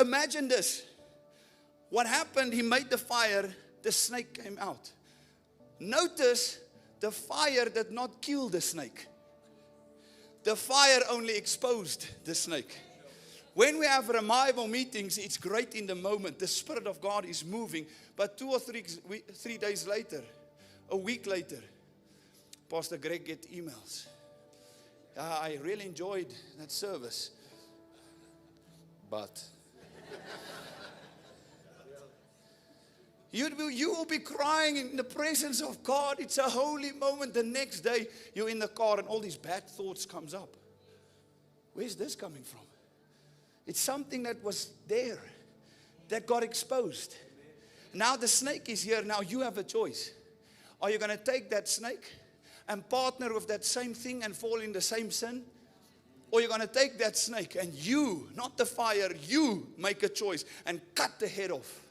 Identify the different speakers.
Speaker 1: Imagine this. What happened, he made the fire, the snake came out. Notice, the fire did not kill the snake. The fire only exposed the snake. When we have revival meetings, it's great in the moment. The Spirit of God is moving. But 2 or 3 days later, a week later, Pastor Greg get emails. I really enjoyed that service. But you will be crying in the presence of God. It's a holy moment. The next day, you're in the car and all these bad thoughts comes up. Where's this coming from? It's something that was there, that got exposed. Now the snake is here. Now you have a choice. Are you going to take that snake and partner with that same thing and fall in the same sin? Or you're going to take that snake and you, not the fire, you make a choice and cut the head off.